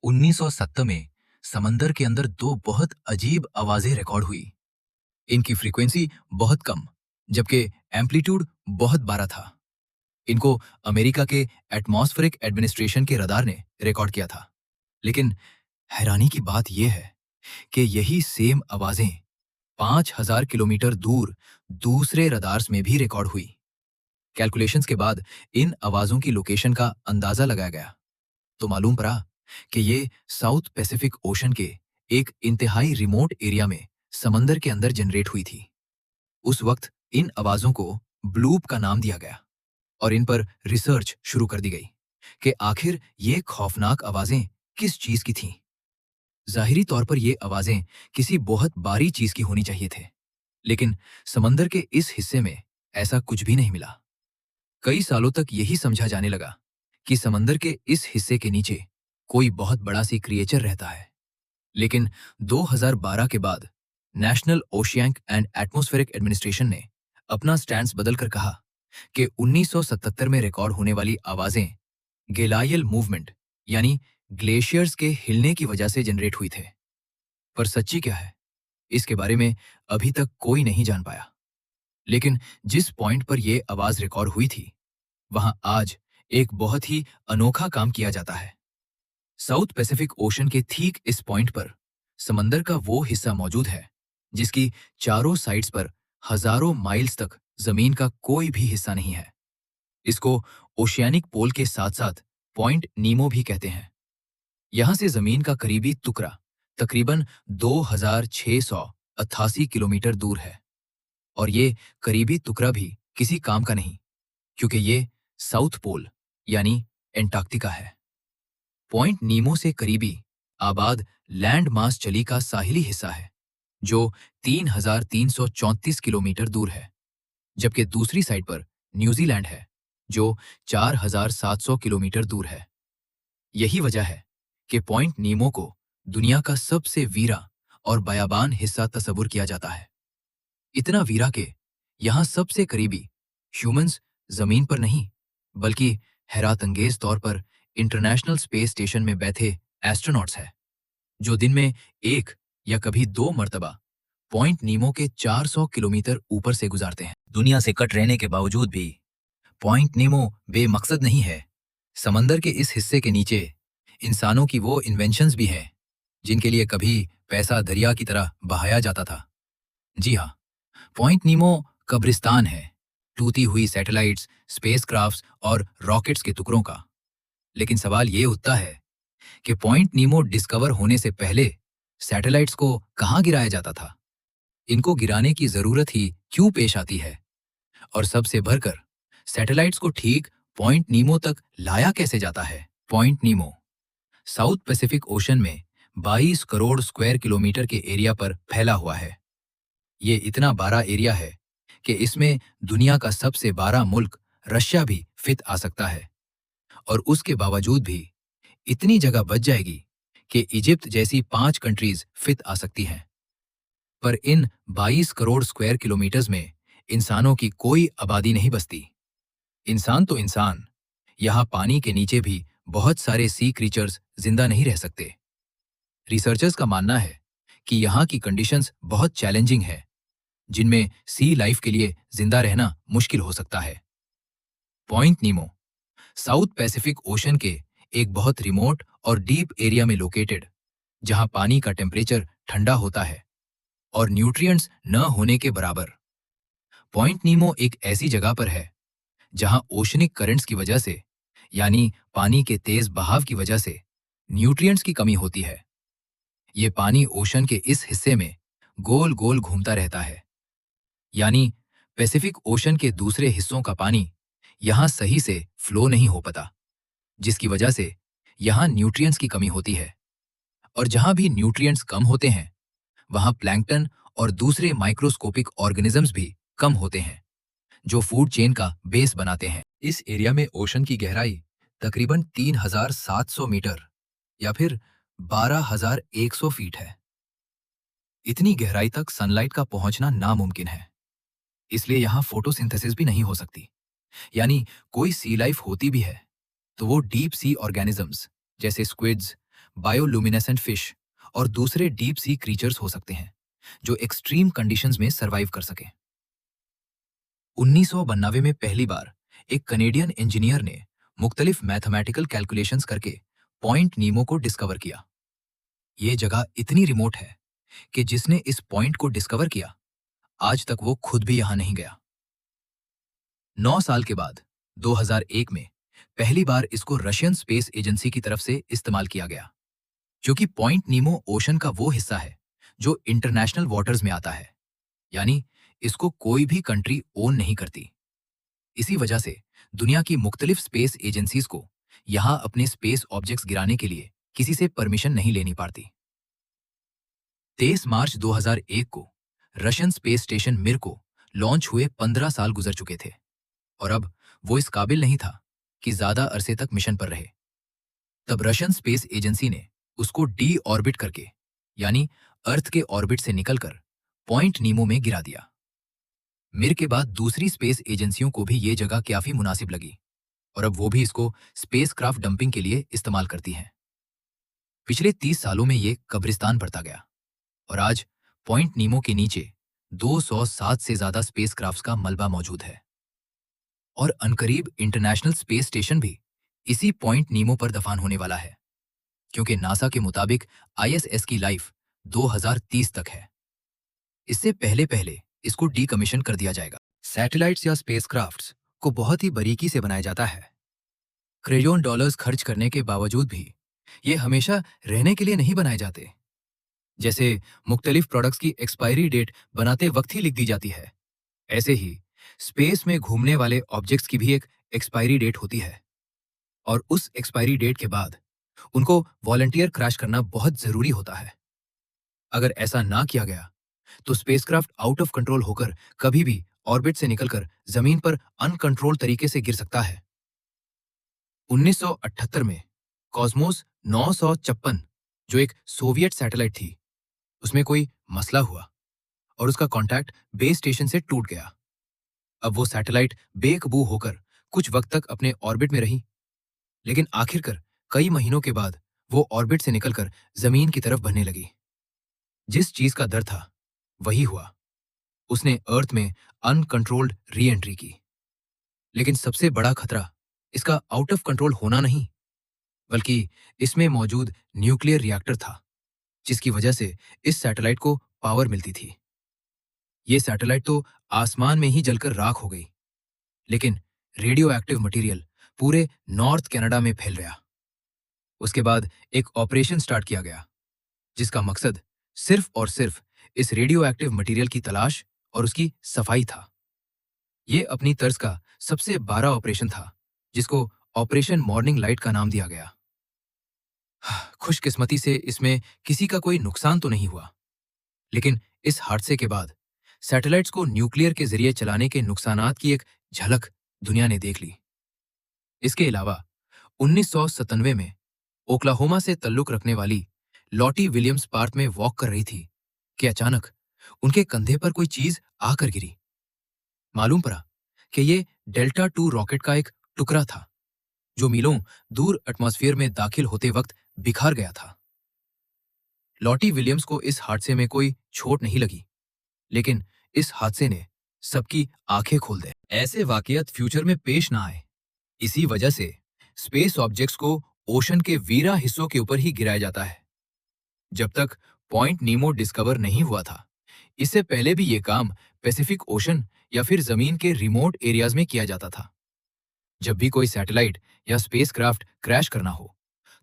1970 में समंदर के अंदर दो बहुत अजीब आवाजें रिकॉर्ड हुई। इनकी फ्रीक्वेंसी बहुत कम, जबकि एम्पलीट्यूड बहुत बड़ा था। इनको अमेरिका के एटमॉस्फेरिक एडमिनिस्ट्रेशन के रडार ने रिकॉर्ड किया था। लेकिन हैरानी की बात यह है कि यही सेम आवाजें 5000 किलोमीटर दूर दूसरे रडार्स में भी रिकॉर्ड हुई। कैलकुलेशंस के बाद इन आवाजों की लोकेशन का अंदाजा लगाया गया, तो मालूम पड़ा कि ये साउथ पैसिफिक ओशन के एक इंतहाई रिमोट एरिया में समंदर के अंदर जनरेट हुई थी। उस वक्त इन आवाजों को ब्लूप का नाम दिया गया और इन पर रिसर्च शुरू कर दी गई कि आखिर ये खौफनाक आवाजें किस चीज की थीं। जाहिरी तौर पर ये आवाजें किसी बहुत बारी चीज की होनी चाहिए थे, लेकिन समंदर के इस हिस्से में ऐसा कुछ भी नहीं मिला। कई सालों तक यही समझा जाने लगा कि समंदर के इस हिस्से के नीचे कोई बहुत बड़ा सी क्रिएचर रहता है। लेकिन 2012 के बाद national oceanic and atmospheric administration ने अपना स्टैंड बदलकर कहा कि 1977 में रिकॉर्ड होने वाली आवाजें गेलाइयल मूवमेंट यानी ग्लेशियर्स के हिलने की वजह से जनरेट हुई थे। पर सच्ची क्या है, इसके बारे में अभी तक कोई नहीं जान पाया। लेकिन जिस पॉइंट पर यह आवाज रिकॉर्ड हुई थी, वहां आज एक बहुत ही अनोखा काम किया जाता है। साउथ पैसिफिक ओशन के ठीक इस पॉइंट पर समंदर का वो हिस्सा मौजूद है जिसकी चारों साइड्स पर हजारों माइल्स तक जमीन का कोई भी हिस्सा नहीं है। इसको ओशियानिक पोल के साथ साथ पॉइंट नीमो भी कहते हैं। यहां से जमीन का करीबी टुकड़ा तकरीबन 2688 किलोमीटर दूर है, और ये करीबी टुकड़ा भी किसी काम का नहीं, क्योंकि ये साउथ पोल यानी एंटार्क्टिका है। पॉइंट नीमो से करीबी आबाद लैंड मास चली का साहिली हिस्सा है जो 3334 किलोमीटर दूर है, जबकि दूसरी साइड पर न्यूजीलैंड है जो 4700 किलोमीटर दूर है। यही वजह है कि पॉइंट नीमो को दुनिया का सबसे वीरा और बयाबान हिस्सा तस्वुर किया जाता है। इतना वीरा के यहां सबसे करीबी ह्यूमंस जमीन पर नहीं, बल्कि हैरत अंगेज तौर पर इंटरनेशनल स्पेस स्टेशन में बैठे एस्ट्रोनॉट्स हैं, जो दिन में एक या कभी दो मर्तबा पॉइंट नीमो के 400 किलोमीटर ऊपर से गुजारते हैं। दुनिया से कट रहने के बावजूद भी पॉइंट नीमो बेमकसद नहीं है। समंदर के इस हिस्से के नीचे इंसानों की वो इन्वेंशंस भी हैं जिनके लिए कभी पैसा दरिया की तरह बहाया जाता था। जी हाँ, पॉइंट नीमो कब्रिस्तान है, टूटी हुई सैटेलाइट्स, स्पेसक्राफ्ट्स और रॉकेट्स के टुकड़ों का। लेकिन सवाल ये उठता है कि पॉइंट नीमो डिस्कवर होने से पहले सैटेलाइट्स को कहाँ गिराया जाता था? इनको गिराने की जरूरत ही क्यों पेश आती है? और सबसे बढ़कर सैटेलाइट्स को ठीक पॉइंट नीमो तक लाया कैसे जाता है? पॉइंट नीमो साउथ पैसिफिक ओशन में 22 करोड़ स्क्वायर किलोमीटर के एरिया पर फैला हुआ है। ये इतना बड़ा एरिया है कि इसमें दुनिया का सबसे बड़ा मुल्क रशिया भी फिट आ सकता है, और उसके बावजूद भी इतनी जगह बच जाएगी कि इजिप्ट जैसी 5 कंट्रीज फिट आ सकती हैं। पर इन 22 करोड़ स्क्वायर किलोमीटर्स में इंसानों की कोई आबादी नहीं बसती। इंसान तो इंसान, यहाँ पानी के नीचे भी बहुत सारे सी क्रीचर्स जिंदा नहीं रह सकते। रिसर्चर्स का मानना है कि यहाँ की कंडीशंस बहुत चैलेंजिंग है, जिनमें सी लाइफ के लिए जिंदा रहना मुश्किल हो सकता है। पॉइंट नीमो साउथ पैसिफिक ओशन के एक बहुत रिमोट और डीप एरिया में लोकेटेड, जहां पानी का टेम्परेचर ठंडा होता है और न्यूट्रिएंट्स न होने के बराबर। पॉइंट नीमो एक ऐसी जगह पर है जहां ओशनिक करंट्स की वजह से, यानी पानी के तेज बहाव की वजह से, न्यूट्रिएंट्स की कमी होती है। ये पानी ओशन के इस हिस्से में गोल गोल घूमता रहता है, यानी पैसिफिक ओशन के दूसरे हिस्सों का पानी यहां सही से फ्लो नहीं हो पाता, जिसकी वजह से यहां न्यूट्रिएंट्स की कमी होती है। और जहां भी न्यूट्रिएंट्स कम होते हैं, वहां प्लैंकटन और दूसरे माइक्रोस्कोपिक ऑर्गेनिजम्स भी कम होते हैं, जो फूड चेन का बेस बनाते हैं। इस एरिया में ओशन की गहराई तकरीबन 3700 मीटर या फिर 12100 फीट है। इतनी गहराई तक सनलाइट का पहुंचना नामुमकिन है, इसलिए यहां फोटोसिंथेसिस भी नहीं हो सकती। यानी कोई सी लाइफ होती भी है तो वो डीप सी ऑर्गेनिजम्स जैसे स्क्विड्स, बायोलुमिनेसेंट फिश और दूसरे डीप सी क्रीचर्स हो सकते हैं जो एक्सट्रीम कंडीशंस में सरवाइव कर सकें। 1992 में पहली बार एक कनेडियन इंजीनियर ने मुख्तलिफ मैथमेटिकल कैलकुलेशंस करके पॉइंट नीमो को डिस्कवर किया। ये जगह इतनी रिमोट है कि जिसने इस पॉइंट को डिस्कवर किया आज तक वो खुद भी यहां नहीं गया। 9 साल के बाद 2001 में पहली बार इसको रशियन स्पेस एजेंसी की तरफ से इस्तेमाल किया गया, क्योंकि पॉइंट नीमो ओशन का वो हिस्सा है जो इंटरनेशनल वाटर्स में आता है, यानी इसको कोई भी कंट्री ओन नहीं करती। इसी वजह से दुनिया की मुख्तलिफ स्पेस एजेंसीज को यहां अपने स्पेस ऑब्जेक्ट्स गिराने के लिए किसी से परमिशन नहीं लेनी पड़ती। 23 मार्च 2001 को रशियन स्पेस स्टेशन मिर को लॉन्च हुए 15 साल गुजर चुके थे और अब वो इस काबिल नहीं था कि ज्यादा अरसे तक मिशन पर रहे। तब रशियन स्पेस एजेंसी ने उसको डी ऑर्बिट करके, यानी अर्थ के ऑर्बिट से निकलकर पॉइंट नीमो में गिरा दिया। मिर के बाद दूसरी स्पेस एजेंसियों को भी ये जगह काफी मुनासिब लगी और अब वो भी इसको स्पेसक्राफ्ट डंपिंग के लिए इस्तेमाल करती हैं। पिछले 30 सालों में ये कब्रिस्तान बढ़ता गया और आज पॉइंट नीमो के नीचे 207 से ज्यादा स्पेसक्राफ्ट्स का मलबा मौजूद है और अनकरीब इंटरनेशनल स्पेस स्टेशन भी इसी पॉइंट नीमो पर दफन होने वाला है, क्योंकि नासा के मुताबिक आईएसएस की लाइफ 2030 तक है। इससे पहले पहले इसको डीकमीशन कर दिया जाएगा। सैटेलाइट्स या स्पेसक्राफ्ट्स को बहुत ही बारीकी से बनाया जाता है। ट्रिलियन डॉलर्स खर्च करने के बावजूद भी ये हमेशा रहने के लिए नहीं बनाए जाते। जैसे मुख्तलिफ प्रोडक्ट्स की एक्सपायरी डेट बनाते वक्त ही लिख दी जाती है, ऐसे ही स्पेस में घूमने वाले ऑब्जेक्ट्स की भी एक एक्सपायरी डेट होती है और उस एक्सपायरी डेट के बाद उनको वॉलंटियर क्रैश करना बहुत जरूरी होता है। अगर ऐसा ना किया गया तो स्पेसक्राफ्ट आउट ऑफ कंट्रोल होकर कभी भी ऑर्बिट से निकलकर जमीन पर अनकंट्रोल तरीके से गिर सकता है। 1978 में कॉस्मोस 956 जो एक सोवियत सैटेलाइट थी, उसमें कोई मसला हुआ और उसका कांटेक्ट बेस स्टेशन से टूट गया। अब वो सैटेलाइट बेकाबू होकर कुछ वक्त तक अपने ऑर्बिट में रही, लेकिन आखिरकार कई महीनों के बाद वो ऑर्बिट से निकलकर जमीन की तरफ बढ़ने लगी। जिस चीज का डर था वही हुआ, उसने अर्थ में अनकंट्रोल्ड री एंट्री की। लेकिन सबसे बड़ा खतरा इसका आउट ऑफ कंट्रोल होना नहीं, बल्कि इसमें मौजूद न्यूक्लियर रिएक्टर था, जिसकी वजह से इस सैटेलाइट को पावर मिलती थी। ये सैटेलाइट तो आसमान में ही जलकर राख हो गई, लेकिन रेडियो एक्टिव मटीरियल पूरे नॉर्थ कनाडा में फैल गया। उसके बाद एक ऑपरेशन स्टार्ट किया गया, जिसका मकसद सिर्फ और सिर्फ इस रेडियो एक्टिव मटीरियल की तलाश और उसकी सफाई था। ये अपनी तर्ज का सबसे बड़ा ऑपरेशन था, जिसको ऑपरेशन मॉर्निंग लाइट का नाम दिया गया। खुशकिस्मती से इसमें किसी का कोई नुकसान तो नहीं हुआ, लेकिन इस हादसे के बाद सैटेलाइट्स को न्यूक्लियर के जरिए चलाने के नुकसानात की एक झलक दुनिया ने देख ली। इसके अलावा 1997 में ओक्लाहोमा से तल्लुक रखने वाली लॉटी विलियम्स पार्क में वॉक कर रही थी कि अचानक उनके कंधे पर कोई चीज आकर गिरी। मालूम पड़ा कि ये डेल्टा 2 रॉकेट का एक टुकड़ा था, जो मीलों दूर एटमॉस्फेयर में दाखिल होते वक्त बिखर गया था। लॉटी विलियम्स को इस हादसे में कोई चोट नहीं लगी, लेकिन इस हादसे ने सबकी आंखें खोल दी। ऐसे वाकयात फ्यूचर में पेश ना आए, इसी वजह से स्पेस ऑब्जेक्ट्स को ओशन के वीरा हिस्सों के ऊपर ही गिराया जाता है। जब तक पॉइंट नीमो डिस्कवर नहीं हुआ था, इससे पहले भी ये काम पैसिफिक ओशन या फिर जमीन के रिमोट एरियाज में किया जाता था। जब भी कोई सैटेलाइट या स्पेसक्राफ्ट क्रैश करना हो,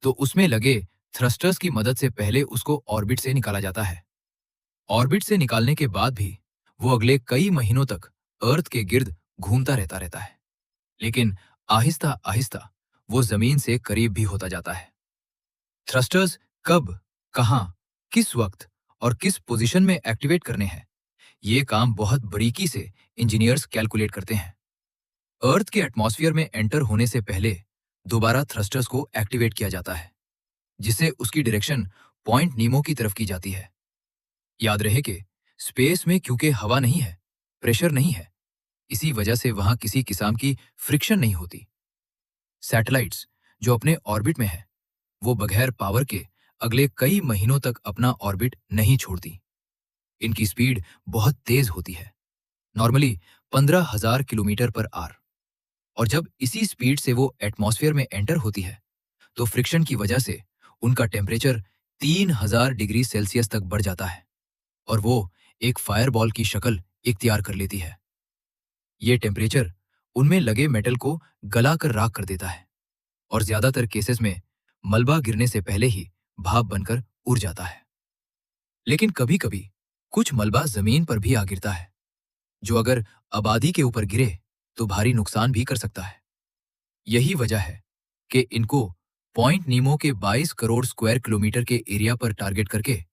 तो उसमें लगे थ्रस्टर्स की मदद से पहले उसको ऑर्बिट से निकाला जाता है। ऑर्बिट से निकालने के बाद भी वो अगले कई महीनों तक अर्थ के गिर्द घूमता रहता है, लेकिन आहिस्ता आहिस्ता वो जमीन से करीब भी होता जाता है। थ्रस्टर्स कब, कहां, किस वक्त और किस पोजीशन में एक्टिवेट करने हैं, ये काम बहुत बारीकी से इंजीनियर्स कैलकुलेट करते हैं। अर्थ के एटमॉस्फेयर में एंटर होने से पहले दोबारा थ्रस्टर्स को एक्टिवेट किया जाता है, जिससे उसकी डायरेक्शन पॉइंट नीमो की तरफ की जाती है। याद रहे कि स्पेस में क्योंकि हवा नहीं है, प्रेशर नहीं है, इसी वजह से वहां किसी किस्म की फ्रिक्शन नहीं होती। सैटेलाइट्स जो अपने ऑर्बिट में है, वो बगैर पावर के अगले कई महीनों तक अपना ऑर्बिट नहीं छोड़ती। इनकी स्पीड बहुत तेज होती है, नॉर्मली 15,000 किलोमीटर पर आवर। और जब इसी स्पीड से वो एटमॉस्फेयर में एंटर होती है, तो फ्रिक्शन की वजह से उनका टेम्परेचर 3000 डिग्री सेल्सियस तक बढ़ जाता है और वो एक फायरबॉल की शक्ल इख्तियार कर लेती है। ये टेम्परेचर उनमें लगे मेटल को गला कर राख कर देता है और ज्यादातर केसेस में मलबा गिरने से पहले ही भाप बनकर उड़ जाता है। लेकिन कभी कभी कुछ मलबा जमीन पर भी आ गिरता है, जो अगर आबादी के ऊपर गिरे तो भारी नुकसान भी कर सकता है। यही वजह है कि इनको पॉइंट नीमो के 22 करोड़ स्क्वायर किलोमीटर के एरिया पर टारगेट करके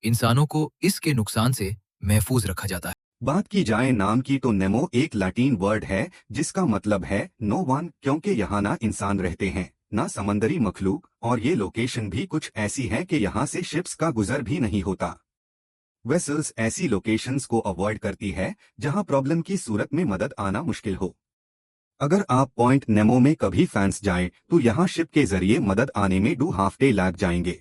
इंसानों को इसके नुकसान से महफूज रखा जाता है। बात की जाए नाम की तो नेमो एक लैटिन वर्ड है जिसका मतलब है नो वन, क्योंकि यहाँ ना इंसान रहते हैं ना समंदरी मखलूक, और ये लोकेशन भी कुछ ऐसी है कि यहाँ से शिप्स का गुजर भी नहीं होता। वेसल्स ऐसी लोकेशंस को अवॉइड करती है जहाँ प्रॉब्लम की सूरत में मदद आना मुश्किल हो। अगर आप पॉइंट नेमो में कभी फंस जाएं तो यहाँ शिप के जरिए मदद आने में 2 हाफ डे लग जाएंगे।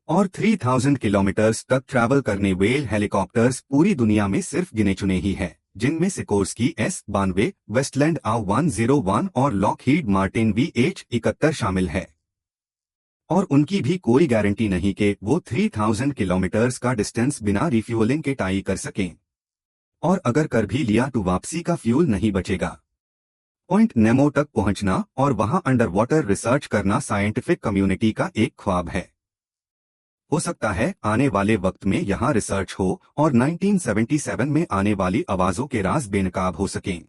और 3000 किलोमीटर्स तक ट्रैवल करने वेल हेलीकॉप्टर्स पूरी दुनिया में सिर्फ गिने चुने ही हैं, जिनमें सिकोर्स्की S-92, वेस्टलैंड AW101 और लॉकहीड मार्टिन VH-71 शामिल है। और उनकी भी कोई गारंटी नहीं कि वो 3000 किलोमीटर्स का डिस्टेंस बिना रिफ्यूलिंग के टाई कर सकें। और अगर कर भी लिया तो वापसी का फ्यूल नहीं बचेगा। पॉइंट नेमो तक पहुंचना और वहां अंडर वाटर रिसर्च करना साइंटिफिक कम्युनिटी का एक ख्वाब है। हो सकता है आने वाले वक्त में यहाँ रिसर्च हो और 1977 में आने वाली आवाजों के राज बेनकाब हो सकें।